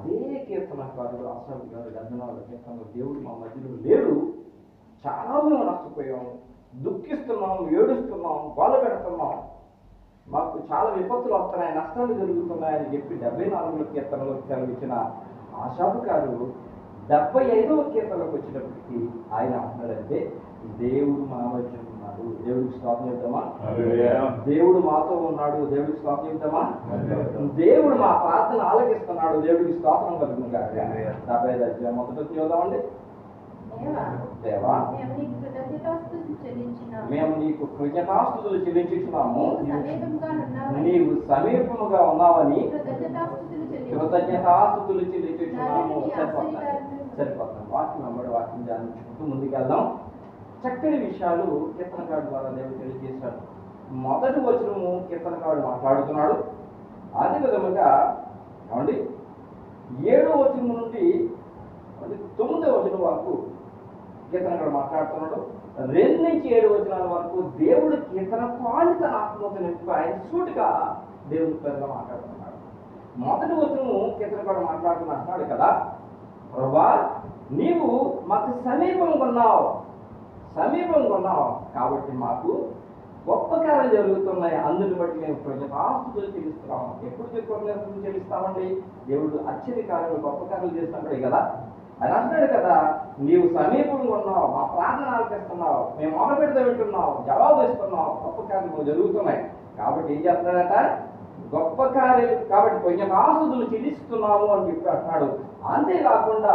అదే కీర్తనకారుడు ఆసాపు గారు 74 కీర్తనలో దేవుడు మా మధ్యలో లేడు, చాలా మేము నష్టపోయాము, దుఃఖిస్తున్నాం, ఏడుస్తున్నాం, గోల పెడుతున్నాం, మాకు చాలా విపత్తులు వస్తున్నాయి, నష్టాలు జరుగుతున్నాయని చెప్పి 74 కీర్తనలో సెలవిచ్చిన ఆసాపు గారు 75వ కీర్తనలోకి వచ్చినప్పటికీ ఆయన అంటున్నాడంటే దేవుడు మా మధ్య ఉన్నాడు. దేవుడికి స్తోత్రం చెప్తామా? దేవుడు మాతో ఉన్నాడు. దేవుడికి స్తోత్రం చెప్తామా? దేవుడు మా ప్రార్థన ఆలకిస్తున్నాడు. దేవుడికి స్తోత్రం కలుగును గాక. 75వ అధ్యాయం మొదటి చూద్దామండి. దేవా, మేము నీకు కృతజ్ఞతాస్తుతులు చెల్లించుచున్నాము, నీవు సమీపముగా ఉన్నావని కృతజ్ఞతాస్తుతులు చెల్లించుచున్నాము. సరిపోతాం. వాక్యం అమ్మడి వాక్యం ధ్యానించుకుంటూ ముందుకెళ్దాం. చక్కని విషయాలు కీర్తనకారుడు ద్వారా దేవుడు తెలియజేశాడు. మొదటి వచనము కీర్తనకారుడు మాట్లాడుతున్నాడు. అదే విధముగా ఏమండి 7వ వచనం నుండి 9వ వచనం వరకు కీర్తనకారుడు మాట్లాడుతున్నాడు. 2 నుంచి 7 వచనాల వరకు దేవుడు కీర్తనకారుడు తన ఆత్మతో నింపి ఆయన సూటిగా దేవుడి పేరుగా మాట్లాడుతున్నాడు. మొదటి వచనము కీర్తనకారుడు మాట్లాడుతున్నాడు కదా, ప్రభువా నీవు మాకు సమీపంగా ఉన్నావు కాబట్టి మాకు గొప్ప కార్యాలు జరుగుతున్నాయి, అందుని బట్టి మేము కృతజ్ఞతాస్తుతులు చెల్లిస్తున్నాము. ఎప్పుడు కృతజ్ఞతలు చెల్లిస్తామండి? దేవుడు ఆశ్చర్య కార్యాలు, గొప్ప కార్యాలు చేస్తున్నాడు కదా. ఆయన అంటున్నాడు కదా, నీవు సమీపంగా ఉన్నావు, మా ప్రార్థన ఆలకిస్తున్నావు, మేము మొదలుపెడితే వింటున్నావు, జవాబు ఇస్తున్నావు, గొప్ప కార్యాలు జరుగుతున్నాయి. కాబట్టి ఏం చేస్తున్నాడట? గొప్ప కార్యాలు కాబట్టి కృతజ్ఞతాస్తుతులు చెల్లిస్తున్నాము అని చెప్పి అంటున్నాడు. అంతేకాకుండా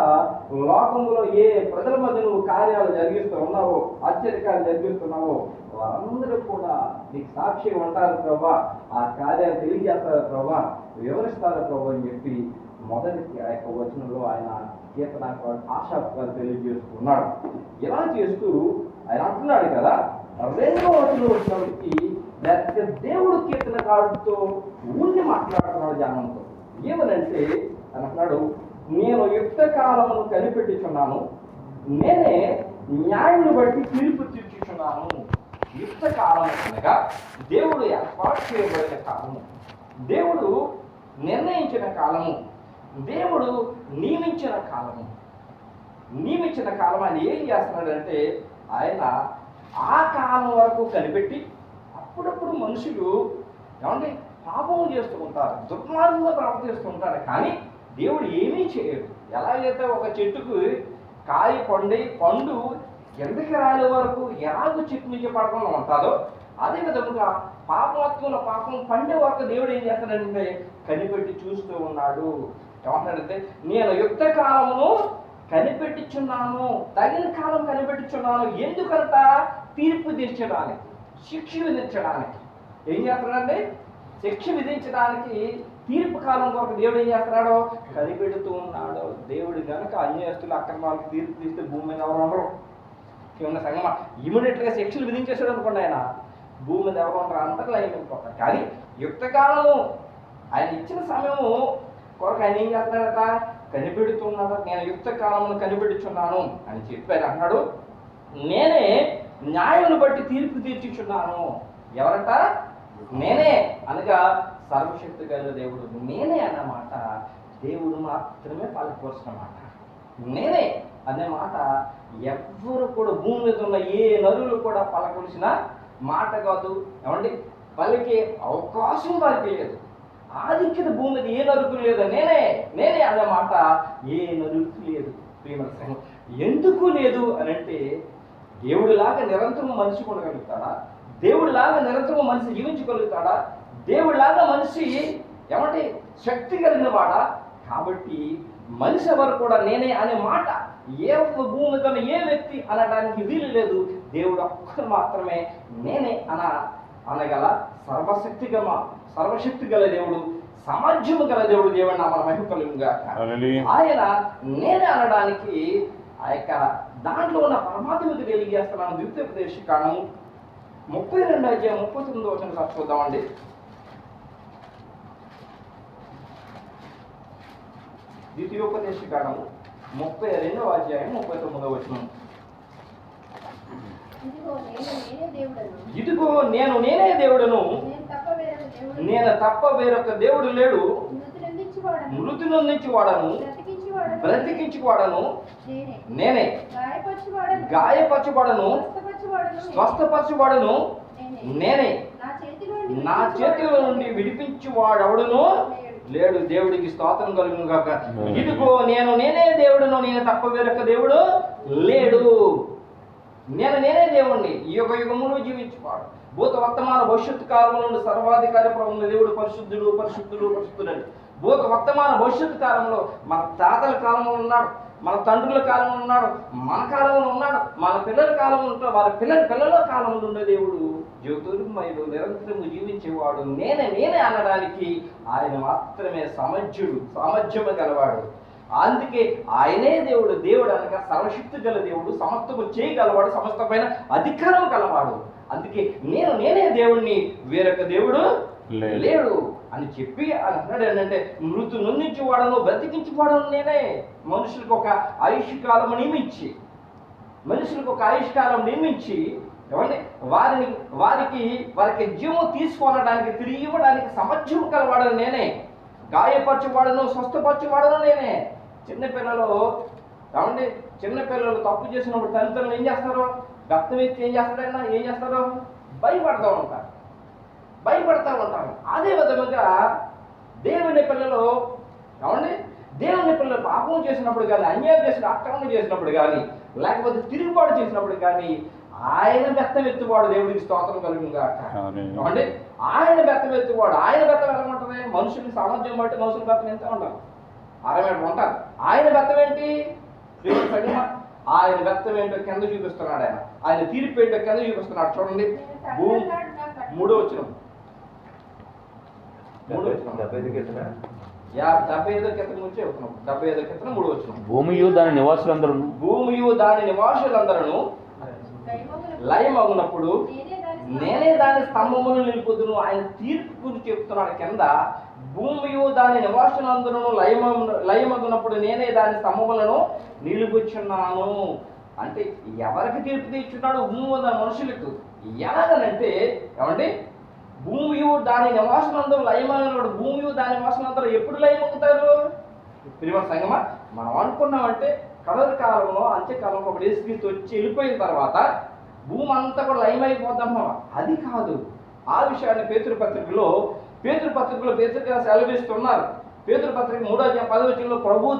లోకంలో ఏ ప్రజల మధ్య నువ్వు కార్యాలు జరిగిస్తూ ఉన్నావో, ఆశ్చర్యకార్యాలు జరిగిస్తున్నావో, వారందరూ కూడా నీకు సాక్షి ఉంటారు ప్రభా, ఆ కార్యాలు తెలియజేస్తారు ప్రభా, వివరిస్తారు ప్రభా అని చెప్పి మొదటి ఆ యొక్క వచనంలో ఆయన కీర్తనకారుడు ఆశాగా తెలియజేస్తున్నాడు. ఇలా చేస్తూ ఆయన అంటున్నాడు కదా, 2వ వచనం వచ్చినప్పటికీ దేవుడు కీర్తనకారుడితో ఉండి మాట్లాడుతున్నాడు జనంతో. ఏమనంటే అంటున్నాడు, నేను యుక్త కాలమును కనిపెట్టుచున్నాను, నేనే న్యాయమును బట్టి తీర్పు తీర్చుచున్నాను. యుక్త కాలం అనగా దేవుడు ఏర్పాటు చేయబడిన కాలము, దేవుడు నిర్ణయించిన కాలము, దేవుడు నియమించిన కాలము. నియమించిన కాలం ఆయన ఏం చేస్తున్నాడంటే ఆయన ఆ కాలం వరకు కనిపెట్టి అప్పుడప్పుడు మనుషులు ఏమంటే పాపం చేస్తూ ఉంటారు, దుర్మార్గంగా ప్రవర్తిస్తూ ఉంటారు, కానీ దేవుడు ఏమీ చేయడు. ఎలాగైతే ఒక చెట్టుకు కాయ పండు కిందకి రాలే వరకు ఎలాగో చెట్టు నుంచి పడకుండా ఉంటుందో, అదే విధముగా పాపమత్వంలో పాపం పండే వరకు దేవుడు ఏం చేస్తాడంటే కనిపెట్టి చూస్తూ ఉన్నాడు. ఏమంటాడంటే నేను యుక్త కాలమును కనిపెట్టుచున్నాను, తగిన కాలం కనిపెట్టుచున్నాను. ఎందుకంట? తీర్పు తీర్చడానికి, శిక్ష విధించడానికి. ఏం చేస్తున్నాడంటే శిక్ష విధించడానికి తీర్పు కాలం కొరకు దేవుడు ఏం చేస్తున్నాడో కనిపెడుతూ ఉన్నాడు. దేవుడు కనుక అన్యాయస్తులు అక్రమాలకు తీర్పు తీస్తే భూమి మీద ఎవరు ఉండరు. ఏమన్నా సంగమా ఇమీడియట్గా శిక్షలు విధించేసాడు అనుకోండి, ఆయన భూమి మీద ఎవరు ఉండరు, అంతగా అయిపోతారు. కానీ యుక్తకాలము ఆయన ఇచ్చిన సమయము కొరకు ఆయన ఏం చేస్తున్నాడట? కనిపెడుతున్నాడు. నేను యుక్త కాలమును కనిపెడుచున్నాను అని చెప్పారు. అన్నాడు, నేనే న్యాయమును బట్టి తీర్పు తీర్చుచున్నాను. ఎవరట? నేనే అనగా సర్వశక్తి గల దేవుడు. నేనే అన్నమాట దేవుడు మాత్రమే పలకవలసిన మాట. నేనే అనే మాట ఎవ్వరు కూడా భూమి మీద ఉన్న ఏ నరులు కూడా పలకవలసిన మాట కాదు. ఏమండి, పలికే అవకాశం వారికి లేదు. ఆధిక్యత భూమి మీద ఏ నరుకు లేదు. నేనే అనే మాట ఏ నరుకు లేదు. ప్రియమైన ఎందుకు లేదు అని అంటే, దేవుడిలాగా నిరంతరం మనిషి ఉండగలుగుతాడా? దేవుడిలాగా నిరంతరం మనిషి జీవించగలుగుతాడా? దేవుడిలాగా మనిషి ఏమంటే శక్తి కలిగిన వాడా? కాబట్టి మనిషి ఎవరు కూడా నేనే అనే మాట ఏ భూమి కన్నా ఏ వ్యక్తి అనడానికి వీలు లేదు. దేవుడు ఒక్కరు మాత్రమే నేనే అనగల సర్వశక్తి గల దేవుడు, సామర్థ్యము గల దేవుడు. దేవుడు నా మన మహిమ కలుగుగా. ఆయన నేనే అనడానికి ఆ యొక్క దాంట్లో ఉన్న పరమాత్మకు తెలియజేస్తున్నాను. ద్వితీయోపదేశకాండము 32వ అధ్యాయం 39వ వచనం చూద్దామండి. ద్వితీయోపదేశకాండము 32వ అధ్యాయం 39వ వచనం. ఇదిగో నేనే దేవుడను, నేను తప్ప వేరొక దేవుడు లేడు, మృతి నొందించి వాడను, బ్రతికించి వాడను నేనే, గాయపరచబడను, స్వస్థపరచబడను నేనే, నా చేతిలో నుండి విడిపించి వాడెవడును లేడు. దేవుడికి స్తోత్రం కలుగును గాక. ఇదిగో నేనే దేవుడును, నేను తప్ప వేరొక దేవుడు లేడు. నేనే దేవుణ్ణి, ఈ యుగములు జీవించువాడు. భూత వర్తమాన భవిష్యత్తు కాలంలో నుండి సర్వాధికారి ప్రభువుల దేవుడు పరిశుద్ధుడు పరిశుద్ధుడు పరిశుద్ధుడు. భూత వర్తమాన భవిష్యత్తు కాలంలో మన తాతల కాలంలో ఉన్నాడు, మన తండ్రుల కాలంలో ఉన్నాడు, మన కాలంలో ఉన్నాడు, మన పిల్లల కాలంలో ఉంటాడు, వారి పిల్లల కాలంలో ఉండే దేవుడు జ్యోతిర్మయుడు, నిరంతరము జీవించేవాడు. నేనే అనడానికి ఆయన మాత్రమే సామర్థ్యము గలవాడు. అందుకే ఆయనే దేవుడు అనగా సర్వశక్తి గల దేవుడు, సమస్తము చేయగలవాడు, సమస్తమైన అధికారం గలవాడు. అందుకే నేనే దేవుణ్ణి, వేరొక దేవుడు లేడు అని చెప్పి అంటున్నాడు. ఏంటంటే మృతి నొందించి వాడను, బ్రతికించి వాడను నేనే. మనుషులకు ఒక ఆయుష్కాలం నియమించి ఏమంటే వారికి జీవం తీసుకోవడానికి, తిరిగి ఇవ్వడానికి సమర్థ్యం కలవాడను నేనే. గాయపరచువాడను, స్వస్థపరచువాడను నేనే. చిన్నపిల్లలు తప్పు చేసినప్పుడు తల్లిదండ్రులు ఏం చేస్తారు? రక్తం ఎత్తి ఏం చేస్తారు? భయపడతా ఉంటారు. అదే విధంగా దేవుని పిల్లలు పాపం చేసినప్పుడు కానీ, అన్యాయం చేసిన అక్రమం చేసినప్పుడు కానీ, లేకపోతే తిరుగుబాటు చేసినప్పుడు కానీ ఆయన బెత్తం ఎత్తువాడు. దేవుడికి స్తోత్రం కలుగును గాక. ఆయన బెత్తం ఎత్తువాడు. ఆయన బెత్తం ఎలా ఉంటుంది? మనుషుని సామర్థ్యం బట్టి మనుషుల బెత్తం ఎంత ఉంటారు? 6 మీటర్లు ఉంటారు. ఆయన బెత్తం ఏంటి? ఆయన బెత్తం ఏంటో కింద చూపిస్తున్నాడు. ఆయన తీర్పు ఏంటో కింద చూపిస్తున్నాడు. చూడండి, 3వ వచనం. 75 కీర్తన నుంచి చెప్తున్నాం. 75 కీర్తన 3వ వచనం. భూమియు దాని నివాసులందరూ లయమగునప్పుడు నేనే దాని స్తంభమును నిలుపుదును. ఆయన తీర్పు గురించి చెప్తున్నాడు కింద. భూమియు దాని నివాసులందరూ లయమగునప్పుడు నేనే దాని స్తంభములను నిలుపుచున్నాను. అంటే ఎవరికి తీర్పు తీర్చున్నాడు? భూమి మనుషులకు. ఎలాగనంటే భూమియు దాని నివాసులందరూ లయమగినప్పుడు, భూమియు దాని నివాసులందరూ ఎప్పుడు లయమగుతారు? ప్రియమైన సంగమా, మనం అనుకున్నామంటే కడల కాలంలో, అంత్యకాలంలో ఒక యేసుక్రీస్తు వచ్చి వెళ్ళిపోయిన తర్వాత భూమి అంతా కూడా లయమైపోతామా? అది కాదు. ఆ విషయాన్ని పేతురు పత్రికలో పేతురు సెలవిస్తున్నారు. పేతురు పత్రిక 3:10 ప్రభు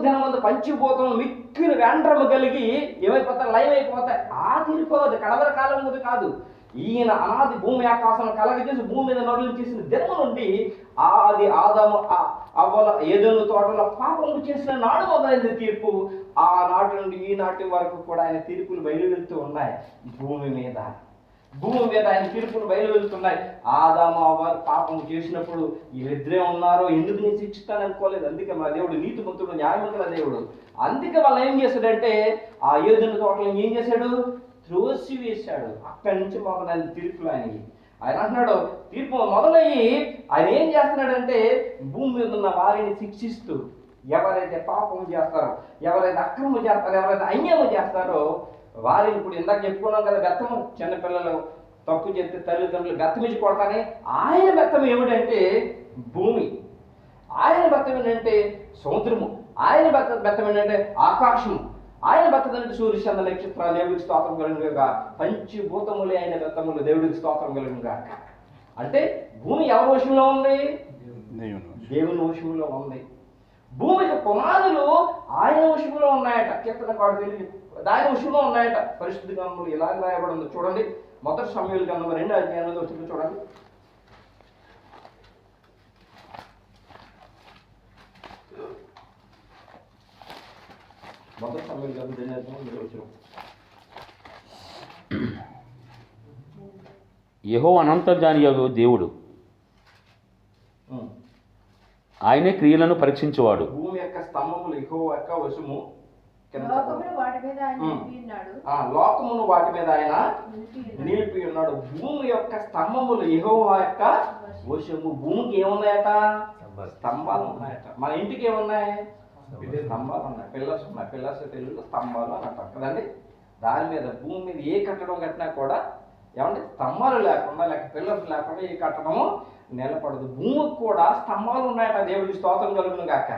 దినమందు పంచిపోతాం మిక్కిన వేండ్రము కలిగి ఏమైపోతాయి? లయమైపోతాయి. ఆ తీర్పు అది కడవర కాలం కాదు. ఈయన అనాది భూమి ఆకాశం కలగజేసి భూమి మీద నరులు చేసిన దినము నుండి ఆది ఆదాము అవ్వల ఏదైనా తోటలో పాపము చేసిన నాడు మొదలైంది తీర్పు. ఆ నాటి నుండి ఈనాటి వరకు కూడా ఆయన తీర్పులు బయలువెళ్తూ ఉన్నాయి. భూమి మీద ఆయన తీర్పులు బయలువెళ్తున్నాయి. ఆదాము అవ్వ పాపం చేసినప్పుడు వీళ్ళిద్దరే ఉన్నారో, ఎందుకు నేను శిక్షిస్తాను అనుకోలేదు. అందుకే మా దేవుడు నీతిమంతుడు, న్యాయవంతుల దేవుడు. అందుకే వాళ్ళు ఏం చేశాడంటే ఆ ఏదైనా తోటలో ఏం చేశాడు? త్రోసి వేశాడు. అక్కడి నుంచి మొదలైన తీర్పులు ఆయన అంటున్నాడు. తీర్పు మొదలయ్యి ఆయన ఏం చేస్తున్నాడంటే భూమి మీద ఉన్న వారిని శిక్షిస్తూ, ఎవరైతే పాపం చేస్తారో, ఎవరైతే అక్రమం చేస్తారో, ఎవరైతే అన్యాయం చేస్తారో వారిని, ఇప్పుడు ఇందాక చెప్పుకున్నాం కదా, బెత్తము. చిన్నపిల్లలు తప్పు చేస్తే తల్లిదండ్రులు బెత్తమించి కొడతానే. ఆయన బెత్తం ఏమిటంటే భూమి. ఆయన బెత్తం ఏంటంటే సముద్రము. ఆయన బెత్తం ఏంటంటే ఆకాశము. ఆయన బెత్తదంటే సూర్యచంద్ర నక్షత్రాలు. దేవుడికి స్తోత్రం కలుగునుగా. పంచభూతములే ఆయన బెత్తములు. దేవుడికి స్తోత్రం కలుగునుగా. అంటే భూమి ఎవరి వశంలో ఉంది? దేవుని వశంలో ఉంది. భూమికి పునాదులు ఆయన వశంలో ఉన్నాయట. కీర్తనకారుడు తెలియదు, ఆయన వశంలో ఉన్నాయట. పరిశుద్ధ గ్రంథంలో ఇలా రాయబడి ఉంది. చూడండి, మొదటి సమూయేలు గ్రంథం 2:8 చూడండి. మొదటి సమూయేలు గ్రంథం 2:8 యెహోవా అనంతర్యామి దేవుడు, ఆయనే క్రియలను పరీక్షించువాడు. భూమి యొక్క స్తంభములు యెహోవా యొక్క వశము, లోకమును వాటి మీద ఆయన నిలిపి ఉన్నాడు. భూమి యొక్క స్తంభములు యెహోవా యొక్క వశము. భూమికి ఏమున్నాయట? స్తంభాలు ఉన్నాయట. మన ఇంటికి ఏమున్నాయి? స్తంభాలు ఉన్నాయి, పిల్లర్స్ ఉన్నాయి. పిల్లర్స్ తెలుగులో స్తంభాలు అని అంటారు కదండి. దాని మీద భూమి మీద ఏ కట్టడం కట్టినా కూడా స్తంభాలు లేకుండా, లేక పిల్లర్స్ లేకుండా ఏ కట్టడము నిలబడదు. భూమికి కూడా స్తంభాలు ఉన్నాయట. దేవుడికి స్తోత్రం కలుగును గాక.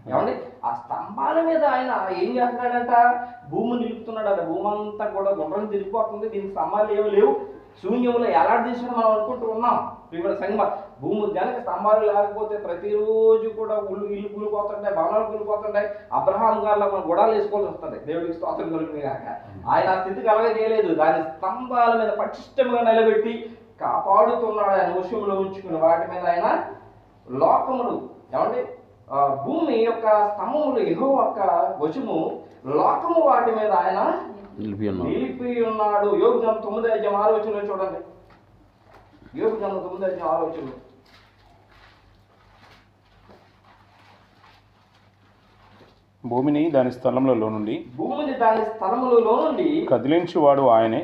ఏమండి, ఆ స్తంభాల మీద ఆయన ఏం చేస్తున్నాడంట? భూమి నిలుపుతున్నాడట. భూమి అంతా కూడా గుండ్రం తిరిగిపోతుంది, దీనికి స్తంభాలు ఏమి లేవు, శూన్యంలో ఎలాడదీసిన మనం అనుకుంటూ ఉన్నాం. ప్రియమైన సంగమ, భూమి కనుక స్తంభాలు లేకపోతే ప్రతిరోజు కూడా ఇల్లు కూలిపోతుంటాయి, భవనాలు కూలిపోతుంటాయి, అబ్రహాం గారిలో మనం గుడాలు వేసుకోవాల్సి వస్తుంది. దేవుడికి స్తోత్రం కలుగుతుంది కాక. ఆయన ఆ స్థితికి అలాగే చేయలేదు. దాని స్తంభాల మీద పటిష్టంగా నిలబెట్టి కాపాడుతున్నాడు. ఆయన వశంలో ఉంచుకుని వాటి మీద ఆయన లోకములు, ఏమండి, భూమి యొక్క స్తంభములు యెహోవా యొక్క వశము, లోకము వాటి మీద ఆయన నిలిపి ఉన్నాడు. యోబు గ్రంథం 9:6 చూడండి. యోబు గ్రంథం 9:6. భూమిని దాని స్థలములలో నుండి కదిలించువాడు ఆయనే,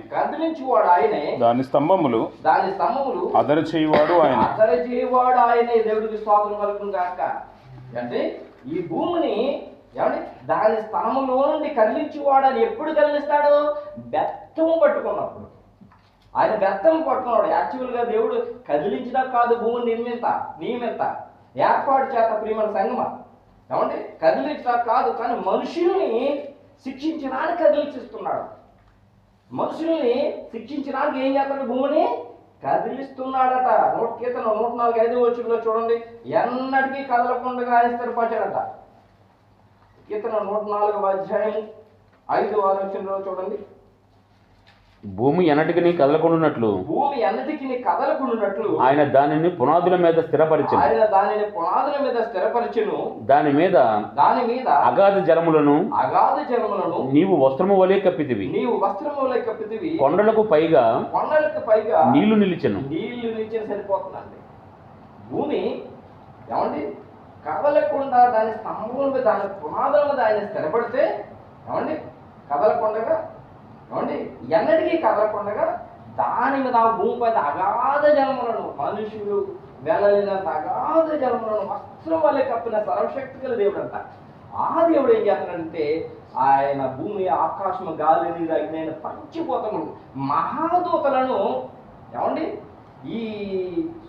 దాని స్తంభములు అదర చేయువాడు ఆయనే. దేవుడికి స్తోత్రం కలుగును గాక. అంటే ఈ భూమిని, ఏమండి, దాని స్థలములో నుండి కదిలించువాడు అని ఎప్పుడు కదిలిస్తాడు? బెత్తము పట్టుకున్నప్పుడు. ఆయన బెత్తము పట్టుకున్నాడు. యాక్చువల్గా దేవుడు కదిలించినా కాదు, భూమిని నియమిత ఏర్పాటు చేత. ప్రియమైన సంగమ, ఏమంటే కదిలించడా కాదు, కానీ మనుషుల్ని శిక్షించడానికి కదిలిస్తున్నాడు. మనుషుల్ని శిక్షించడానికి ఏం చేస్తాడు? భూమిని కదిలిస్తున్నాడట. కీర్తన 104:5 చూడండి. ఎన్నటికీ కదలకుండా ఆయన స్థిరపరచాడట. కీర్తన 104:5 చూడండి. భూమి ఎన్నటికి కదలకుండానట్లు ఆయన దానిని పునాదుల మీద స్థిరపరిచెను. దాని మీద అగాధ జలములను నీవు వస్త్రము వలె కప్పితివి. కొండలకు పైగా నీళ్లు నిలిచెను. సరిపోతుందండి. భూమి, ఏమండి, కదలకుండా దాని స్తంభముల మీద, దాని పునాదుల మీద ఆయన స్థిరపడితే, ఏమండి, కదలకుండా, ఏమండి, ఎన్నటికీ కదలకుండా దాని మీద భూమిపై అగాధ జలములను, మనుషులు వెళ్ళలేనంత అగాధ జలములను వస్త్రం వల్లే కప్పిన సర్వశక్తి గల దేవుడు అంట. ఆ దేవుడు ఏం చేస్తున్నాడంటే, ఆయన భూమి, ఆకాశము, గాలి, నీరు, అగ్ని అయిన పంచభూతములు, మహాదూతలను, ఏమండి, ఈ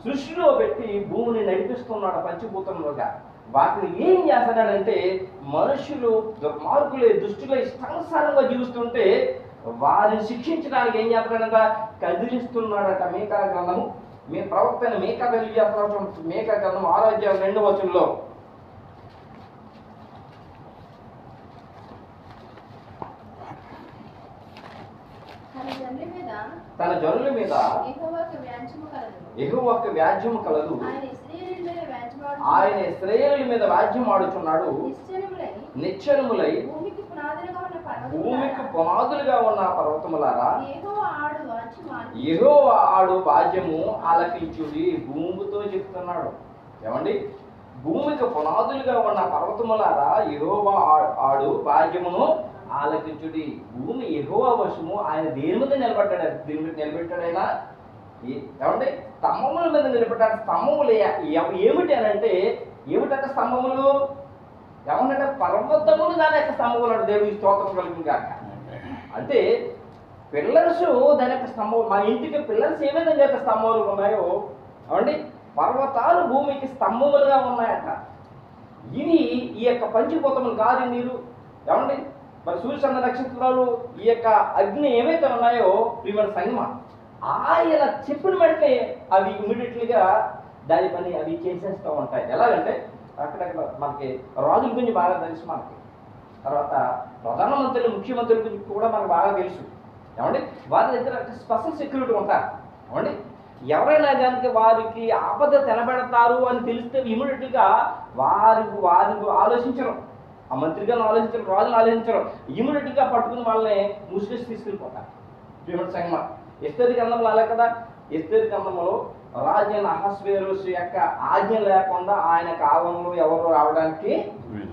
సృష్టిలో పెట్టి భూమిని నడిపిస్తున్నాడు పంచభూతంలోగా. వాటిని ఏం చేస్తున్నాడంటే, మనుషులు దుర్మార్గులే, దుష్టులే, ఇష్టానుసారంగా జీవిస్తుంటే వారిని శిక్షించడానికి ఏం చేస్తున్నాడంట? కదిలిస్తున్నాడట. మీకా గ్రంథము, మీ ప్రవక్త మీకా తెలియజేస్తున్నాడు. మీకా గ్రంథం 6:2 తన జనుల మీద యెహోవాకు వ్యాజ్యము కలదు. ఆయన ఇశ్రాయేలు మీద వ్యాజ్యం ఆడుచున్నాడు. నిశ్చలములై భూమికి పునాదులుగా ఉన్న పర్వతములారా, యెహోవా ఆడు భాజ్యము ఆలకించుడి. భూమితో చెప్తున్నాడు. ఏమండి, భూమికి పునాదులుగా ఉన్న పర్వతములారా, యెహోవా ఆడు భాజ్యమును ఆలకించుడి. భూమి యెహోవా వశము. ఆయన దేని మీద నిలబెట్టాడైనా, ఏమంటే స్తంభముల మీద నిలబెట్టాడు. స్తంభములు ఏమిటి అని అంటే, ఏమిటంటే స్తంభములు, ఏమన్నంటే పర్వతములు దాని యొక్క స్తంభములు అంటే. దేవుడికి స్తోత్రం కలుగును గాక. అంటే పిల్లర్స్ దాని యొక్క స్తంభం. మా ఇంటికి పిల్లర్స్ ఏ విధంగా యొక్క స్తంభాలు ఉన్నాయో, ఏమండి, పర్వతాలు భూమికి స్తంభములుగా ఉన్నాయట. ఇవి ఈ యొక్క పంచభూతములు, గాలి, నీరు, ఏమండి, మరి సూర్యచంద్ర నక్షత్రాలు, ఈ యొక్క అగ్ని ఏవైతే ఉన్నాయో, ప్రియమైన సంగమ, ఆయన చెప్పిన వెంటనే అవి ఇమీడియట్లీగా దాని పని అవి చేసేస్తూ ఉంటాయి. ఎలాగంటే అక్కడక్కడ మనకి రాజుల గురించి బాగా తెలుసు మనకి, తర్వాత ప్రధానమంత్రులు, ముఖ్యమంత్రుల గురించి కూడా మనకు బాగా తెలుసు. ఏమండి, వారి దగ్గర స్పెషల్ సెక్యూరిటీ ఉంటారు. ఏమండి, ఎవరైనా కనుక వారికి ఆపద తెలబెడతారు అని తెలిస్తే ఇమీడియట్గా వారికి ఆలోచించరు. ఆ మంత్రిగాను ఆలోచించరు, రాజును ఆలోచించరు. ఇమీడియట్గా పట్టుకుని వాళ్ళని ముసుగేసి తీసుకెళ్ళిపోతారు. ప్రియమైన సంగమ, ఎస్తేరు గ్రంథంలో అలా కదా. ఎస్తేరు గ్రంథంలో రాజైన అహస్వేరోసు యొక్క ఆజ్ఞ లేకుండా ఆయన కాలంలో ఎవరు రావడానికి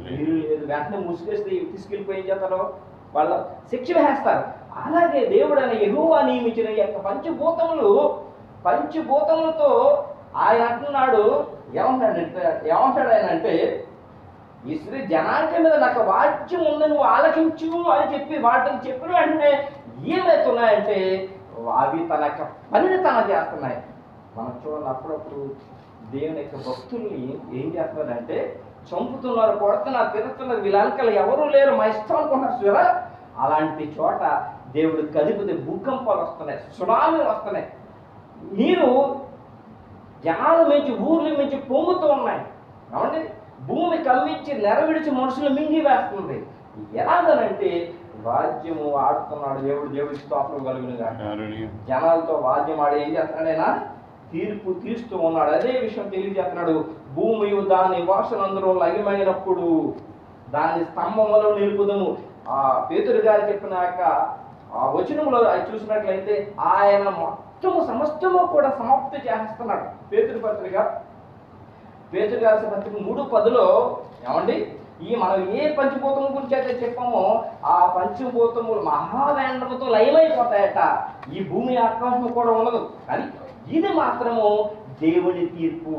వీలు లేదు. వెంటనే ముసుగేసి తీసుకెళ్ళిపోయి ఏం చేస్తారో వాళ్ళ శిక్ష వేస్తారు. అలాగే దేవుడు ఆయన యెహోవా నియమించిన ఈ యొక్క పంచభూతములతో ఆయన అంటున్నాడు. ఏమంటాడు ఆయన అంటే, ఈ స్త్రీ జనాంగం మీద నాకు వాక్యం ఉంది, నువ్వు ఆలకించు అని చెప్పి వాటిని చెప్పిన వెంటనే ఏమవుతున్నాయంటే, అవి తన యొక్క పనిని తన చేస్తున్నాయి. మనం చూడండి, అప్పుడప్పుడు దేవుని యొక్క భక్తుల్ని ఏం చేస్తున్నారంటే చంపుతున్నారు, కొడుతున్నారు, తిరుగుతున్నారు. వీళ్ళ వెనకాల ఎవరూ లేరు, మా ఇష్టం అనుకుంటున్నారు చూరా. అలాంటి చోట దేవుడు కదిపితే భూకంపాలు వస్తున్నాయి, సునామీలు వస్తున్నాయి, నీరు జనాల మించి ఊర్ల మించి పొంగుతూ ఉన్నాయి. కాబట్టి భూమి కమ్మించి నెరవిడిచి మనుషులు మింగి వేస్తుంది. ఎలాగనంటే వాద్యము ఆడుతున్నాడు దేవుడు, దేవుడి స్తోత్రం కలుగునుగా. జనాలతో వాద్యం ఆడి ఏం చేస్తున్నాడైనా తీర్పు తీరుస్తూ ఉన్నాడు. అదే విషయం తెలియజేస్తున్నాడు. భూమి దాని వాసనందరూ లయమైనప్పుడు దాని స్తంభములో నిలుపుదము. ఆ పేతురు గారు చెప్పిన ఆ వచనంలో చూసినట్లయితే ఆయన మొత్తము సమస్తము కూడా సమాప్తి చేస్తున్నాడు. పేతురు పత్రిక రాసిన పత్రిక 3:10 ఏమండి, మనం ఏ పంచభూతము గురించి అయితే చెప్పామో ఆ పంచభూతములు మహావేంద్రముతో లయమైపోతాయట. ఈ భూమి ఆకాశము కూడా ఉండదు. కానీ ఇది మాత్రము దేవుని తీర్పు,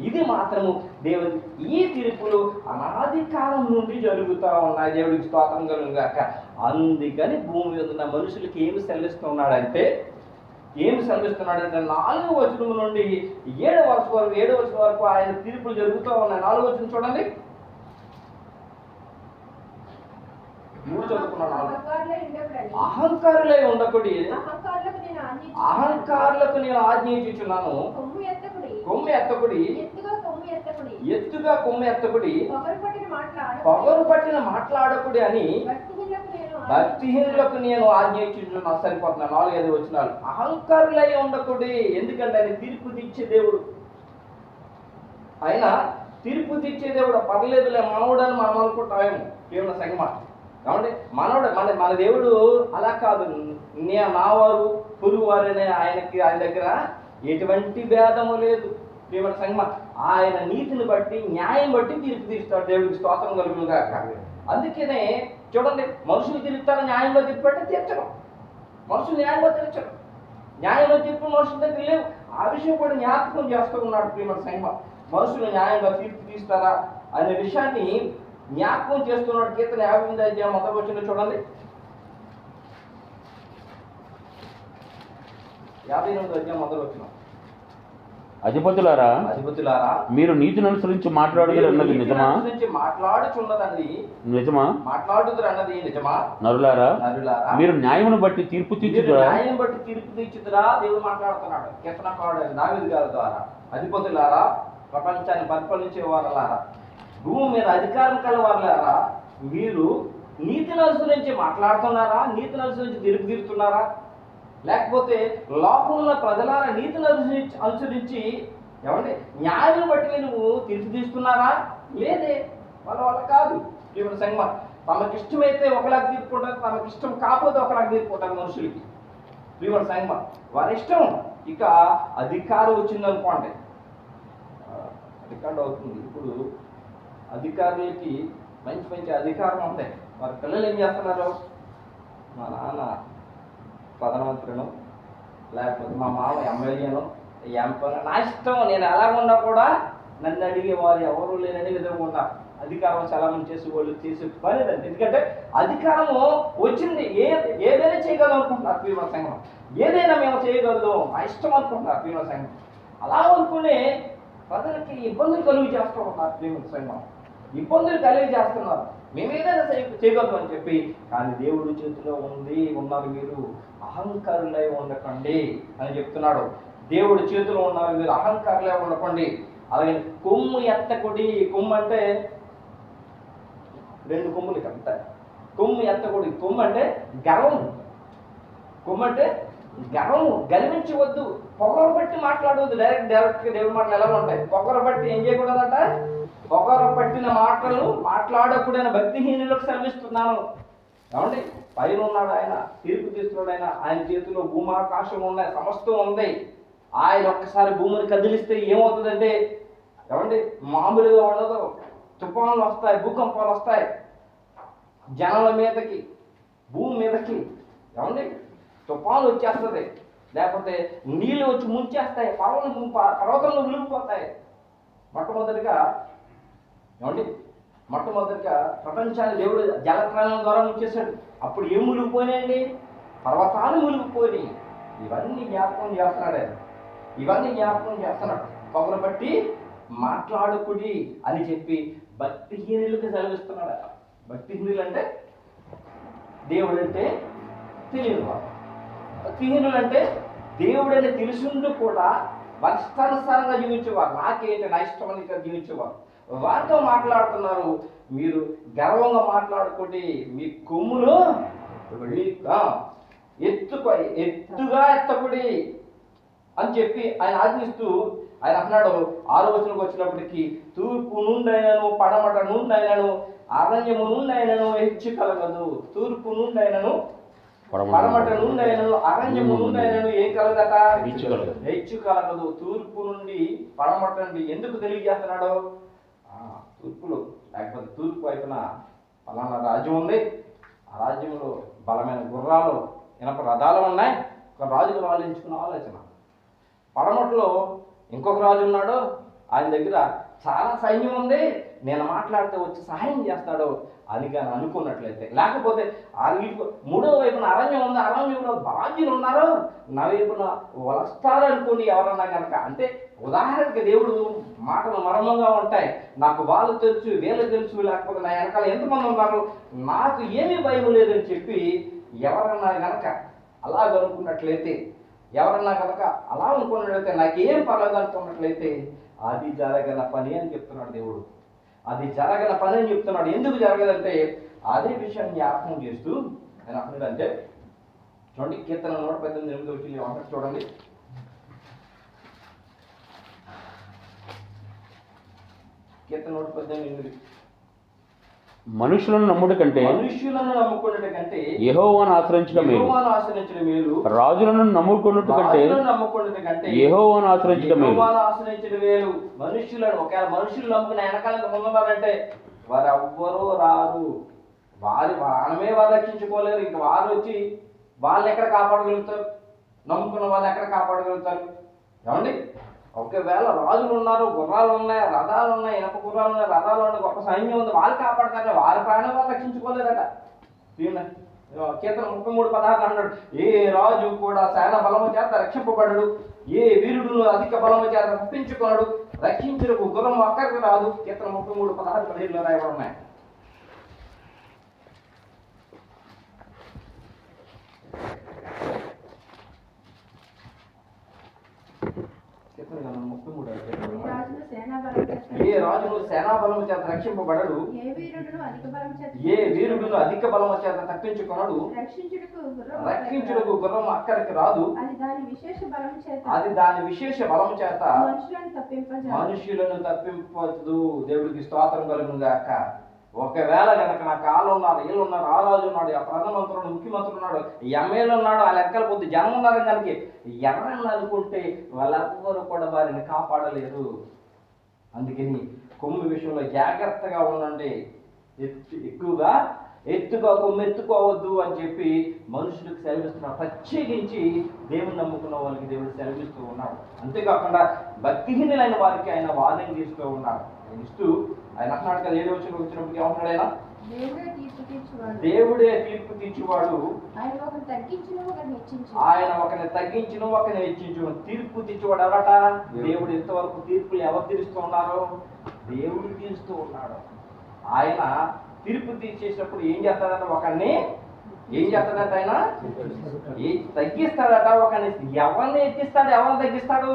ఇది మాత్రము దేవుని. ఈ తీర్పులు అనాది కాలం నుండి జరుగుతూ ఉన్నాయి. దేవుడికి స్తోత్రం కలుగుగాక. అందుకని భూమి మీద ఉన్న మనుషులకి ఏమి సెలవిస్తున్నాడంటే 4వ వచనం నుండి 7వ వచనం వరకు ఆయన తీర్పులు జరుగుతూ ఉన్నాయి. 4వ వచనం చూడండి. 3 చదువుకున్నాను. అహంకారులై ఉండకుడి, అహంకారులకు నేను ఆజ్ఞయించుచున్నాను. కొమ్ము ఎత్తకుడి, ఎత్తుగా కొమ్ము ఎత్తకుడి, పొగరు పట్టిన మాట్లాడకుడి అని భక్తిహీనులకు నేను ఆజ్ఞయించుచున్నాను. సరిపోతున్నా. 4-5 వచనాలు. అహంకారులై ఉండకుడి, ఎందుకంటే ఆయన తీర్పు తీర్చే దేవుడు. ఆయన తీర్పు తీర్చే దేవుడు. పర్లేదులే మనవుడని మనం అనుకుంటామేమో కేవలం సంగమా. కాబట్టి మనోడు మన దేవుడు అలా కాదు. నావారు పురుగు వారనే ఆయన దగ్గర ఎటువంటి భేదము లేదు. దేవుని సంగమా, ఆయన నీతిని బట్టి న్యాయం బట్టి తీర్పు తీరుస్తాడు. దేవుడికి స్తోత్రం కలుగునుగాక. అందుకనే చూడండి, మనుషులు తిరుగుతారు న్యాయంలో తీర్పు అంటే తీర్చడం. మనుషులు న్యాయంలో తీర్చడం, న్యాయంలో తీర్పు మనుషుల దగ్గర లేవు. ఆ విషయం కూడా జ్ఞాపకం చేస్తూ ఉన్నాడు ప్రియమైన సంగమా. మనుషులు న్యాయంగా తీర్పు తీస్తారా అనే విషయాన్ని జ్ఞాపకం చేస్తున్నాడు. కీర్తన 58 మొదటి వచనం చూడండి. 58 మొదటి వచనం. అధిపతులారా, మీరు నీతిని అనుసరించి మాట్లాడుదురు అన్నది నిజమా? మాట్లాడుచున్నది నిజమా? మాట్లాడుదురు అన్నది నిజమా? నరులారా, మీరు న్యాయమును బట్టి తీర్పు తీర్చుదురా? న్యాయం బట్టి తీర్పు తీర్చుదురా? దేవుడు మాట్లాడుతున్నాడు కీర్తనకారుడు దావీదు గారి ద్వారా. అధిపతులారా, ప్రపంచాన్ని పరిపాలించే వారలారా, భూమి మీద అధికారం కలవారులారా, మీరు నీతిని అనుసరించి మాట్లాడుతున్నారా? నీతిని అనుసరించి తీర్పు తీరుతున్నారా? లేకపోతే లోకంలో ప్రజలారా నీతిని అనుసరించి ఏమంటే న్యాయం బట్టి నువ్వు తీర్పు తీస్తున్నారా? లేదే, వాళ్ళ కాదు. ఇప్పుడు సంగమా, తమకి ఇష్టమైతే ఒకలాగా తీర్పుకుంటారు, తమకి ఇష్టం కాకపోతే ఒకలాగా తీర్పుకుంటారు మనుషులకి. ప్రియమైన సంగమా, వారి ఇష్టం. ఇక అధికారం వచ్చిందనుకోండి, రికార్డు అవుతుంది. ఇప్పుడు అధికారులకి మంచి మంచి అధికారం ఉంటాయి. వారి పిల్లలు ఏం చేస్తున్నారు? మా నాన్న ప్రధానమంత్రిను, లేకపోతే మా మామ ఎమ్మెల్యేను, ఎంపీను, నా ఇష్టం, నేను ఎలాగున్నా కూడా నన్ను అడిగే వారు ఎవరు లేనని విధంగా ఉన్నారు. అధికారం చలామణి చేసి వాళ్ళు చేసే పని. ఎందుకంటే అధికారము వచ్చింది, ఏదైనా చేయగలం అనుకుంటున్నారు ప్రియమైన సంఘం. ఏదైనా మేము చేయగలదు మా ఇష్టం అనుకుంటున్నారు ప్రియమైన సంఘం. అలా అనుకునే ప్రజలకి ఇబ్బందులు కలుగు చేస్తూ ఉన్నారు ప్రియమైన సంఘం. ఇబ్బందులు కలిగి చేస్తున్నారు. మేము ఏదైనా చేయగలదు అని చెప్పి. కానీ దేవుడి చేతిలో ఉన్నారు మీరు, అహంకారులై ఉండకండి అని చెప్తున్నాడు. దేవుడి చేతిలో ఉన్నారు మీరు, అహంకారులై ఉండకండి. అలాగే కొమ్ము ఎత్తకుడి. కొమ్ము అంటే 2 కొమ్ములు కంట. కొమ్ము ఎత్తకుడి. కొమ్ము అంటే గర్వము. కొమ్ము అంటే గర్వము. గర్వించవద్దు. పొగరు బట్టి మాట్లాడవద్దు. డైరెక్ట్గా దేవుడి మాటలు ఎలా ఉంటాయి? పొగరు బట్టి ఏం చేయకూడదంట? పొగరు పట్టిన మాటలు మాట్లాడకూడని భక్తిహీనులకు సెలవిస్తున్నాను. ఏమండి, పైన ఉన్నాడు ఆయన, తీర్పు తీస్తున్నాడు ఆయన చేతిలో భూమాకాశం ఉన్నాయి, సమస్తం ఉంది. ఆయన ఒక్కసారి భూమిని కదిలిస్తే ఏమవుతుందంటే ఏమండి, మామూలుగా ఉండదు. తుఫాన్లు వస్తాయి, భూకంపాలు వస్తాయి జనాల మీదకి, భూమి మీదకి. ఏమండి, తుఫాన్లు వచ్చేస్తుంది, లేకపోతే నీళ్ళు వచ్చి ముంచేస్తాయి, పర్వతంలో ఉలిగిపోతాయి. మొట్టమొదటిగా ప్రపంచాన్ని దేవుడు జలప్రాణం ద్వారా ముంచేశాడు. అప్పుడు ఏం మునిగిపోయినాయండి? పర్వతాలు మునిగిపోయినాయి. ఇవన్నీ జ్ఞాపకం చేస్తున్నాడు. పొగరు పట్టి మాట్లాడుకుడి అని చెప్పి భక్తిహీనులకు సెలవిస్తున్నాడు. భక్తిహీనులు అంటే దేవుడు అంటే తెలియదు వారు. భక్తిహీనులు అంటే దేవుడని తెలుసుంటూ కూడా వారి ఇష్టానుసారంగా జీవించేవారు. నాకేంటి నా ఇష్టం అని జీవించేవారు. వారితో మాట్లాడుతున్నారు, మీరు గర్వంగా మాట్లాడుకోండి, మీ కొమ్ములు ఎత్తుగా ఎత్తకుడి అని చెప్పి ఆయన ఆజ్ఞిస్తూ ఆయన అన్నాడు. 6వ వచనంకి వచ్చినప్పటికీ తూర్పు నుండి అయినను పడమట నుండి అయినను అరణ్యము నుండి అయినను హెచ్చు కలగదు. తూర్పు నుండి అయినను పడమట నుండి అయినను అరణ్యము నుండి అయినను ఏం కలగదట? హెచ్చు కలగదు. తూర్పు నుండి పడమట నుండి ఎందుకు తెలియజేస్తున్నాడు? తూర్పులో లేకపోతే తూర్పు వైపున పలానా రాజ్యం ఉంది, ఆ రాజ్యంలో బలమైన గుర్రాలు ఇనప రథాలు ఉన్నాయి, ఒక రాజుకు ఆలోచించుకున్న ఆలోచన. పడమట్లో ఇంకొక రాజు ఉన్నాడు, ఆయన దగ్గర చాలా సైన్యం ఉంది, నేను మాట్లాడితే వచ్చి సహాయం చేస్తాడు అని కానీ అనుకున్నట్లయితే, లేకపోతే ఆ మూడో వైపున అరణ్యం ఉంది, అరణ్యంలో బాధ్యులు ఉన్నారు, నా వైపున వస్తారు అనుకుని ఎవరన్నా కనుక, అంటే ఉదాహరణకి దేవుడు మాటలు మర్మంగా ఉంటాయి. నాకు వాళ్ళు తెలుసు, వీళ్ళు తెలుసు, లేకపోతే నా వెనకాల ఎంతమంది ఉన్నారు, నాకు ఏమీ భయం లేదని చెప్పి ఎవరన్నా కనుక అలాగ అనుకున్నట్లయితే, ఎవరన్నా కనుక అలా అనుకున్నట్లయితే, నాకేం పర్లేదు అనుకున్నట్లయితే అది జరగన పని అని చెప్తున్నాడు దేవుడు. అది జరగన పని అని చెప్తున్నాడు. ఎందుకు జరగదంటే అదే విషయాన్ని జ్ఞాపకం చేస్తూ ఆయన అంటున్నాడంటే, చూడండి కీర్తన 118 చూడండి. కీర్తన 118 మనుషులను నమ్ముట కంటే యెహోవాను ఆశ్రయించడం మేలు. రాజులను నమ్ముకున్నట్టు కంటే యెహోవాను ఆశ్రయించడం మేలు. మనుషులను ఒకవేళ మనుషులు నమ్ముకుని వెనకాల ఉన్నారంటే వారు ఎవ్వరూ రారు, వారమే వారు రక్షించుకోలేరు. ఇంక వారు వచ్చి వాళ్ళని ఎక్కడ కాపాడగలుగుతారు? నమ్ముకున్న వాళ్ళు ఎక్కడ కాపాడగలుగుతారు? ఏమండి? ఒకవేళ రాజులు ఉన్నారు, గుర్రాలు ఉన్నాయి, రథాలు ఉన్నాయి, ఇనప గుర్రాలు ఉన్నాయి, రథాలు ఉన్నాయి, గొప్ప సైన్యం ఉంది, వాళ్ళు కాపాడతారు, వారి ప్రాణం వాళ్ళు రక్షించుకోలేదట. కీర్తన 33:16 అన్నాడు, ఏ రాజు కూడా సేన బలము చేత రక్షింపబడడు, ఏ వీరుడు అధిక బలము చేత తప్పించుకున్నాడు, రక్షించుటకు గుర్రం అక్కడికి రాదు. కీర్తన 33:16-17 రాయబడి ఉన్నాయి. ఏ రాజును సేనాబలము చేత రక్షింపబడడు, ఏ వీరుడును అధిక బలము చేత తప్పించుకొనడు, రక్షించుటకు గుర్రం అక్కడికి రాదు, అది దాని విశేష బలము చేత మనుషులను తప్పింపదు. దేవుడికి స్తోత్రం కలుగుగాక. ఒకవేళ కనుక నా కాళ్ళు ఉన్నారు, వీళ్ళు ఉన్నారు, ఆ రాజు ఉన్నాడు, ఆ ప్రధానమంత్రుడు, ముఖ్యమంత్రి ఉన్నాడు, ఎమ్మెల్యే ఉన్నాడు, ఆ లెక్కల కొద్ది జనం ఉన్నారు కనుక ఎవరన్నా అనుకుంటే వాళ్ళెవ్వరూ కూడా వారిని కాపాడలేరు. అందుకని కొమ్ము విషయంలో జాగ్రత్తగా ఉండండి. ఎక్కువగా ఎత్తుగా కొమ్ము ఎత్తుకోవద్దు అని చెప్పి మనుషులకు సెలవిస్తున్నాడు. ప్రత్యేకించి దేవుని నమ్ముకున్న వాళ్ళకి దేవుడు సెలవిస్తూ ఉన్నాడు. అంతేకాకుండా భక్తిహీనులైన వారికి ఆయన వార్నింగ్ ఇస్తూ ఉన్నాడు. ఇస్తూ ఆయన అన్నాడు కదా, 7వ వచనం వచ్చినప్పటికీ ఏమన్నాడు ఆయన? దేవుడే తీర్పు తీర్చువాడు, ఆయన ఒకరిని తగ్గించును ఒకరిని హెచ్చించును. తీర్పు తీర్చువాడు ఎవరట? దేవుడు. ఇంతవరకు తీర్పులు ఎవరు తీరుస్తూ ఉన్నారు? దేవుడు తీరుస్తూ ఉన్నాడు. ఆయన తీర్పు తీర్చేసినప్పుడు ఏం చేస్తాడట? ఒకరిని ఏం చేస్తాడట? ఆయన తగ్గిస్తాడట. ఒకరిని ఎవరిని ఎత్తిస్తాడు, ఎవరిని తగ్గిస్తాడు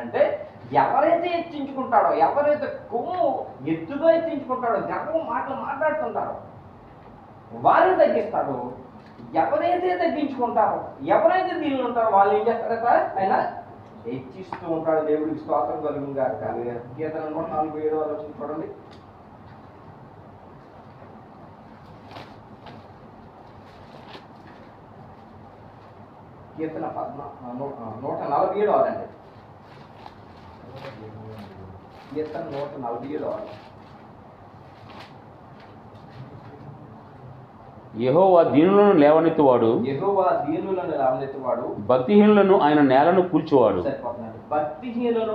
అంటే ఎవరైతే హెచ్చించుకుంటాడో, ఎవరైతే కొమ్ము ఎత్తుగా హెచ్చించుకుంటాడో, గర్వం మాటలు మాట్లాడుతుంటారో వారిని తగ్గిస్తాడు. ఎవరైతే తగ్గించుకుంటారో, ఎవరైతే దీనిలో ఉంటారో వాళ్ళు ఏం చేస్తారట? ఆయన హెచ్చిస్తూ ఉంటాడు. దేవుడికి స్తోత్రం కలుగుగాక. కీర్తన 147 చూడండి. కీర్తన 147 అండి. కీర్తన 147. యెహోవా దీనులను లేవనెత్తువాడు, భక్తిహీనులను ఆయన నేలను కూల్చువాడు. భక్తిహీనులను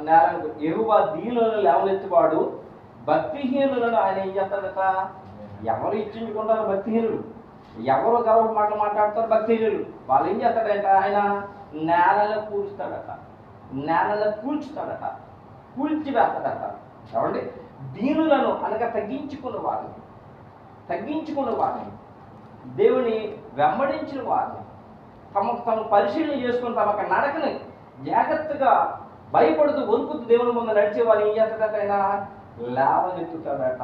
నేలను, యెహోవా దీనులను లేవనెత్తువాడు, భక్తిహీనులను ఆయన ఏం చేస్తాడట? ఎవరు ఇచ్చించుకుంటారు? భక్తిహీనులు. ఎవరు గర్వ మాటలు మాట్లాడతారు? భక్తిహీనులు. వాళ్ళు ఏం చేస్తాడంట? ఆయన నేలను కూలుస్తాడట. నేలను కూల్చుతాడట, కూల్చివేస్తాడట. ఏమండి? దీనులను అనగా తగ్గించుకున్న వారిని, దేవుని వెంబడించిన వారిని, తమకు తాము పరిశీలన చేసుకుని తమ నడకని జాగ్రత్తగా భయపడుతూ వణుకుతూ దేవుని ముందు నడిచే వాళ్ళు ఏం చేస్తాడట? ఆయన లేవనెత్తుతాడట.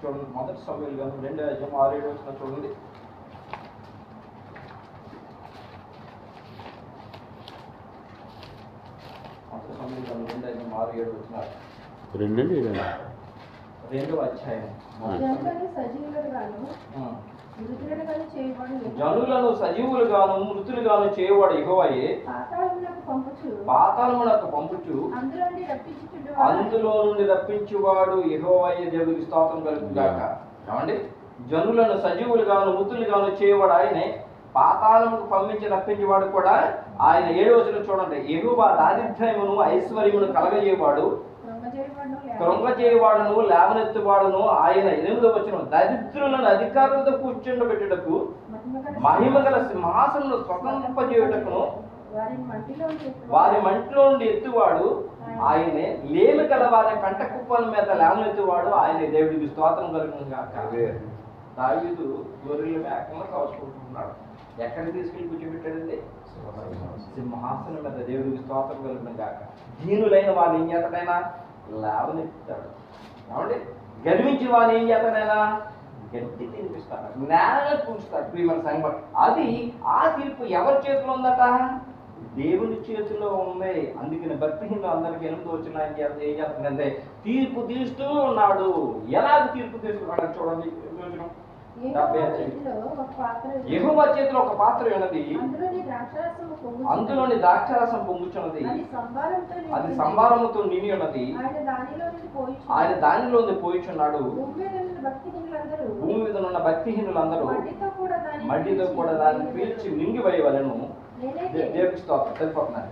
చూడండి, మొదటి సమయంలో 2:6-7 చూడండి. మొదటి సమయంలో 2:6-7 రెండవ అధ్యాయం. జనులను సజీవులుగాను మృతులుగాను చేయవాడు యెహోవాయే, పాతాళమునకు పంపుచు అందులో నుండి రప్పించువాడు యెహోవాయే. దేవుడికి స్తోత్రం కలుగుగాక. ఏమండి? జనులను సజీవులుగాను మృతులుగాను చేయవాడు ఆయనే, పాతాళముకు పంపించి రప్పించేవాడు కూడా ఆయన. 7వ వచనం చూడండి. యెహోవా దారిద్ర్యమును ఐశ్వర్యమును కలగజేయవాడు, కృంగజేయవాడును లేవనెత్తువాడును ఆయన. 8వ వచనం. దరిద్రులను అధికారులతో కూర్చుండబెట్టుటకు మహిమగల సింహాసనను స్వతంపజేయుటకును వారి మంటిలో నుండి ఎత్తువాడు ఆయనే. లేమి గల వారి కంట కుప్పల మీద లేవనెత్తువాడు ఆయనే. దేవుడికి స్తోత్రం కలుగును గాక. దావీదు గొర్రెల మేకలను కాచుకుంటున్నాడు. ఎక్కడ తీసుకెళ్ళి కూర్చోబెట్టాడండి? సింహాసనం మీద. దేవుడికి స్తోత్రం కలుగును గాక. దీనులైన వారిని ఏం చేస్తాడైనా? లేవనెత్తాడు. కాబట్టి గర్వించిన వారిని ఏం చేస్తాడైనా? గట్టి తినిపిస్తాడు, నేలను కూర్చుతాడు. ప్రియమైన సంఘం, అది ఆ తీర్పు ఎవరి చేతిలో ఉందట? దేవుని చేతిలో ఉంది. అందుకని భక్తిహీనులు అందరికి 8వ వచనం ఏం చేస్తుందంటే తీర్పు తీస్తూ ఉన్నాడు. ఎలాగ తీర్పు తీస్తున్నాడు చూడండి. యెహోవా చేతిలో ఒక పాత్ర ఉన్నది, అందులోని ద్రాక్షారసం పొంగుచున్నది, అది సంభారముతో నిండి ఉన్నది, ఆయన దానిలో పోయిచున్నాడు. భూమి మీద ఉన్న భక్తిహీనులందరూ మట్టితో కూడా దాన్ని పీల్చి మింగివేయవలెను. దేవుడికి స్తోత్రం. సరిపోతున్నారు.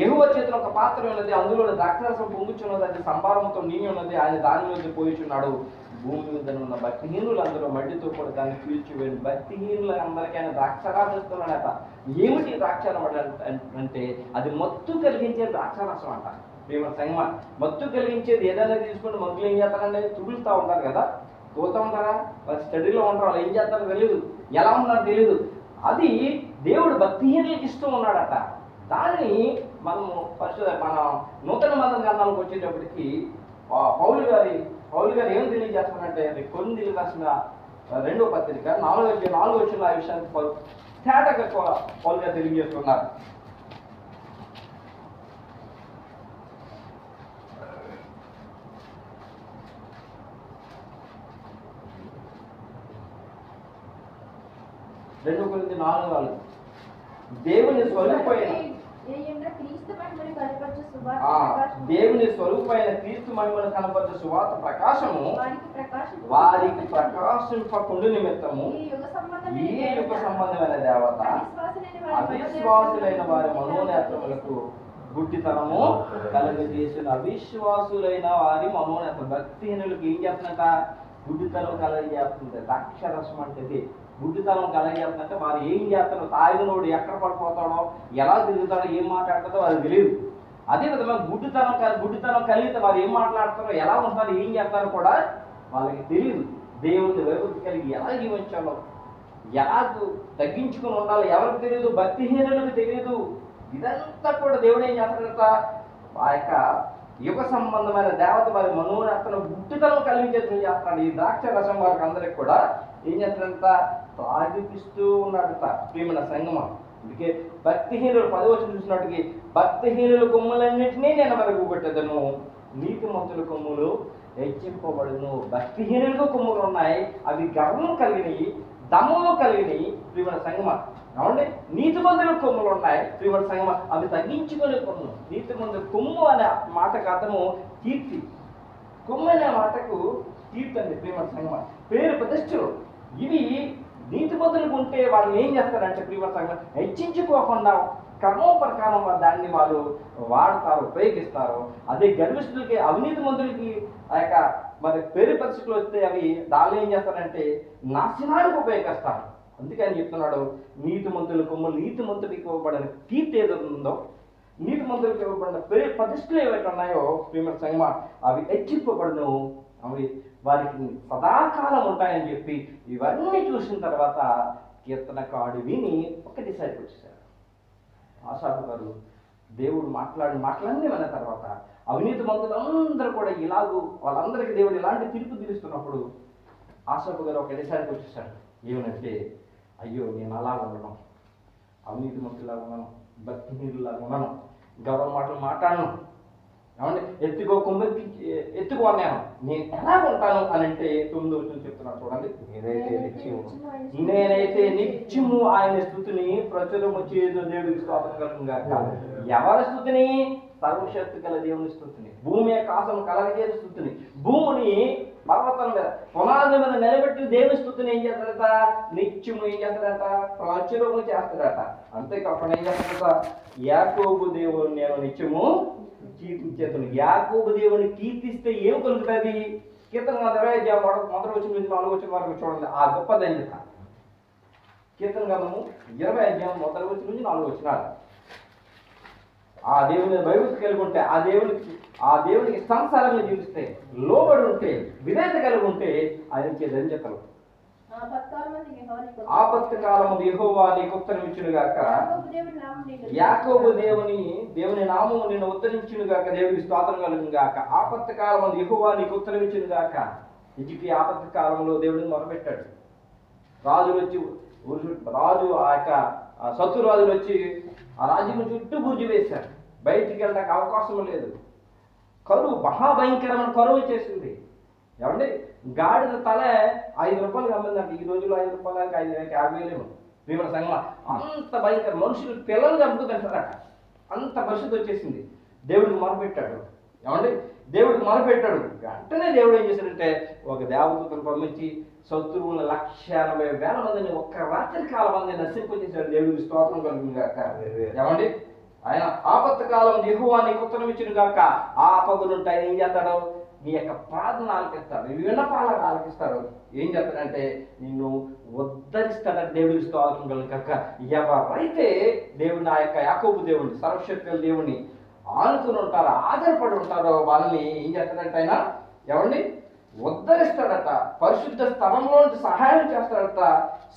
యెహోవా చేతిలో ఒక పాత్ర ఉన్నది, అందులో ద్రాక్షారసం పొంగుచున్నది, అది సంభారముతో నిండి ఉన్నది, ఆయన దానిలో పోయిచున్నాడు. భూమి మీద ఉన్న భక్తిహీనులందరూ మట్టితో కూడా దాన్ని పీల్చివేయండి. భక్తిహీనులు అందరికీ ఆయన ద్రాక్షారసం ఇస్తున్నాడట. ఏమిటి ద్రాక్షారం అంటే? అది మత్తు కలిగించే ద్రాక్షారసం అంట. ప్రేమ సంగమ, మత్తు కలిగించేది ఏదైనా తీసుకుంటే మనుషులు ఏం చేస్తారంటే తుడుస్తూ ఉంటారు కదా, తోలుతూ ఉంటారా? వాళ్ళు స్టడీలో ఉంటారు, వాళ్ళు ఏం చేస్తారో తెలియదు, ఎలా ఉన్నారో తెలియదు. అది దేవుడు భక్తిహీనులకి ఇష్టం ఉన్నాడట. దానిని మనము మన నూతన మతం గ్రంథానికి వచ్చేటప్పటికి పౌలు గారు ఏం తెలియజేస్తానంటే, కొరింథీయులకు రాసిన 2వ పత్రిక 4వ వచనంలో ఆ విషయాన్ని తేటగా పౌలు గారు తెలియజేస్తున్నారు. కొరింథీ 4:4 దేవుని స్వరూపమైన దేవుని స్వరూపమైన క్రీస్తు మహిమను కనపరచు సువార్త ప్రకాశము వారికి ప్రకాశింపకుండు నిమిత్తము ఈ యుగ సంబంధమైన దేవత అవిశ్వాసులైన వారి మనోనేత్రములకు గుడ్డితనము కలుగజేసిన. అవిశ్వాసులైన వారి మనోనేత్రం, భక్తిహీనులకు ఏం చేస్తున్నట? గుడ్డితనం కలగజేస్తుంది. ద్రాక్షారసం అంటే గుడ్డితనం కలగజేస్తుందంటే వారు ఏం చేస్తారో, తాగినోడు ఎక్కడ పడిపోతాడో, ఎలా తిరుగుతాడో, ఏం మాట్లాడతాడో వారికి తెలియదు. అదేవిధంగా గుడ్డితనం కలిగితే వారు ఏం మాట్లాడతారో, ఎలా ఉంటారో, ఏం చేస్తారో కూడా వాళ్ళకి తెలియదు. దేవుని వైపు కలిగి ఎలా జీవించాలో, ఎలా తగ్గించుకుని ఉండాలో ఎవరికి తెలియదు, భక్తిహీనులకు తెలియదు. ఇదంతా కూడా దేవుడు ఏం చేస్తాడంట? ఆ యొక్క యుగ సంబంధమైన దేవత వారి మనోనేత్రం గుడ్డితనం కలిగించేది చేస్తున్నాడు. ఈ ద్రాక్ష రసం వారికి అందరికి కూడా ఏం చేస్తాడంట? తాగిపిస్తూ ఉన్నాడట. ప్రియమైన సంగమం, అందుకే భక్తిహీనులు 10వ వచనం చూసినట్టుకి, భక్తిహీనుల కొమ్ములన్నింటినీ నేను వెరగొట్టెదను, నీతిమంతుల కొమ్ములు హెచ్చింపబడును. భక్తిహీనులకు కొమ్ములు ఉన్నాయి, అవి గర్వం కలిగినవి, దమ్మము కలిగినవి. ప్రియమైన సంగమం, అవునండి. నీతిమంతుల కొమ్ములు ఉన్నాయి, ప్రియమైన సంగమం, అవి తగ్గించుకునే కొమ్ము. నీతిమంతుల కొమ్ము అనే మాటకు అర్థము కీర్తి. కొమ్ము అనే మాటకు కీర్తి అండి. ప్రియమైన సంగమం, పేరు ప్రతిష్టలు. ఇవి నీతిమంతులకు ఉంటే వాళ్ళు ఏం చేస్తారంటే, ప్రియమైన సంగమం, హెచ్చించుకోకుండా క్రమం ప్రకారం దాన్ని వాళ్ళు వాడతారు, ఉపయోగిస్తారు. అదే గర్విష్ఠులకి, అవినీతి మంతులకి ఆ యొక్క మరి పేరు పరిస్థితులు వస్తే అవి దాన్ని ఏం చేస్తారంటే నాశనానికి ఉపయోగిస్తారు. అందుకని చెప్తున్నాడు, నీతిమంతుల కొమ్ము, నీతిమంతుడికి ఇవ్వబడిన కీర్తి ఏదో ఉందో, నీతి మంతులకు ఇవ్వబడిన ప్రతిష్టలు ఏవైతే ఉన్నాయో ప్రియమైన సంగమా, అవి హెచ్చింపబడును, అవి వారికి సదాకాలం ఉంటాయని చెప్పి ఇవన్నీ చూసిన తర్వాత కీర్తనకారుడు విని ఒక డిసైడ్కి వచ్చేసారు. ఆసాపు గారు దేవుడు మాట్లాడిన విన్న తర్వాత అవినీతి మంతులందరూ కూడా ఇలాగూ వాళ్ళందరికీ దేవుడు ఇలాంటి తీర్పు తీరుస్తున్నప్పుడు ఆసాపు గారు ఒక డిసైడ్కి వచ్చేసాడు. ఏమనంటే, అయ్యో నేను అలా ఉండను, అవినీతి మంతులాగా ఉన్నాను, భక్తిహీనులాగా ఉన్నాను, గౌరవ మాటలు మాట్లాడను, ఏమంటే ఎత్తుకో అన్నాను, నేను ఎలా ఉంటాను అని అంటే 9వ వచనం చెప్తున్నాను చూడండి. నేనైతే నిత్యము ఆయన స్తుతిని ప్రచురము చేయదు దేవుడికి స్తోత్రం కలుగును గాక. ఎవరి స్తుతిని? సర్వశక్తి గల దేవుని స్తుతిని, భూమి ఆకాశం కలగజేసి స్తుతిని, భూమిని పర్వతం మీద పునాది మీద నిలబెట్టి దేవుని స్తుతిని ఏం చేస్తాడట? నిత్యము ఏం చేస్తాడట? ప్రచురము చేస్తాడట. అంతేకాకుండా ఏం చేస్తాడట? యాకోబు దేవుని నేను నిత్యము కీర్తించేతను. యాకోబు దేవుని కీర్తిస్తే ఏం కలుగుతుంది? కీర్తన 20 వచ్చిన నుంచి 4 వచ్చిన వరకు చూడండి, ఆ గొప్ప ధన్యత. కీర్తన గ్రంథము 20 మొదటి వచ్చిన నుంచి 4 వచ్చినారు. ఆ దేవుని భయభక్తి కలిగి ఉంటే, ఆ దేవునికి సంసారంగా జీవిస్తే, లోబడి ఉంటే, విధేయత కలిగి ఉంటే ఆయనకి ధన్యతలు. ఆపత్కాలము యెహోవా నీకు ఉత్తరమిచ్చును గాక. యాకోబు దేవుని నామము నిన్ను ఉత్తరించును గాక. దేవుడికి స్తోత్రం కలుగును గాక. ఆపత్కాలము యెహోవా నీకు ఉత్తరమిచ్చును గాక. ఇంటికి ఆపత్కాలంలో దేవుడిని మొరపెట్టాడు. రాజు ఆ యొక్క శత్రురాజులు వచ్చి ఆ రాజ్యం చుట్టూ గుర్జు వేశారు. బయటికి వెళ్ళడానికి అవకాశం లేదు. కరువు, మహాభయంకరమైన కరువు చేసింది. ఏమండి, గాడిద తల 5 రూపాయలు అమ్మిందంట. ఈ రోజుల్లో 5 రూపాయలకి 50,000 భీమన సంగమ. అంత భయంకర, మనుషులు పిల్లలు చంపుతుంటారట. అంత పరిస్థితి వచ్చేసింది. దేవుడికి మొరపెట్టాడు. ఏమండి, దేవుడికి మొరపెట్టాడు. వెంటనే దేవుడు ఏం చేశాడంటే ఒక దేవదూతను పంపించి శత్రువుల 180,000 మందిని ఒక్క రాత్రి కాలం మంది నశింపజేశాడు. దేవుడికి స్తోత్రం కలుగును గాక. ఏమండి, ఆయన ఆపత్కాలం యెహోవా నీకు ఉత్తరమిచ్చును గాక. ఆ ఆపదలుంటే ఆయన ఏం చేస్తాడు? నీ యొక్క ప్రార్థన ఆలకిస్తాడు, నీ విన్నపాలను ఆలకిస్తాడు. ఏం చేస్తాడంటే నిన్ను ఉద్ధరిస్తాడంటే దేవుడికి స్తోత్రం కలుగును గాక. ఎవరైతే దేవుడిని, ఆ యొక్క యాకోబు దేవుడిని, సర్వశక్తుల దేవుడిని ఆనుకుని ఉంటారో, ఆధారపడి ఉంటారో వాళ్ళని ఏం చేస్తాడంటే ఆయన ఏమండి ఉద్ధరిస్తాడట. పరిశుద్ధ స్థలంలో నుంచి సహాయం చేస్తాడట.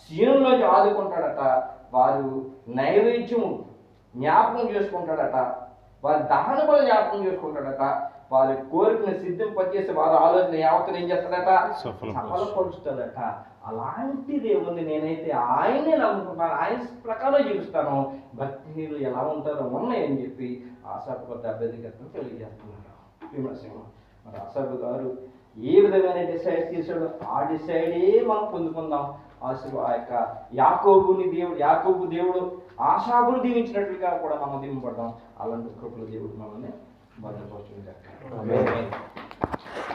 సీనులోంచి ఆదుకుంటాడట. వారు నైవేద్యము జ్ఞాపకం చేసుకుంటాడట. వారి దహన బలి జ్ఞాపకం చేసుకుంటాడట. వారి కోరికను సిద్ధింపచేసి వారి ఆలోచన యావత్తు ఏం చేస్తాడట? సఫలపరుస్తాడట. అలాంటి దేవుణ్ణి నేనైతే ఆయనే నమ్ముకుంటాను, ఆయన ప్రకారం జీవిస్తాను. భక్తిహీనులు ఎలా ఉంటారో ఉన్నాయని చెప్పి ఆసాపు గారు అభ్యర్థికత్వం తెలియజేస్తున్నారు. విమర్శనం మరి ఆసాపు గారు ఏ విధమైన డిసైడ్ చేశాడో ఆ డిసైడే మనం పొందుకుందాం. ఆ యొక్క యాకోబు దేవుడు ఆశాబును దీవించినట్లుగా కూడా మనం దీవింపడదాం. అలాంటి కృపల దేవుడు మనల్ని భద్రపరచును గాక.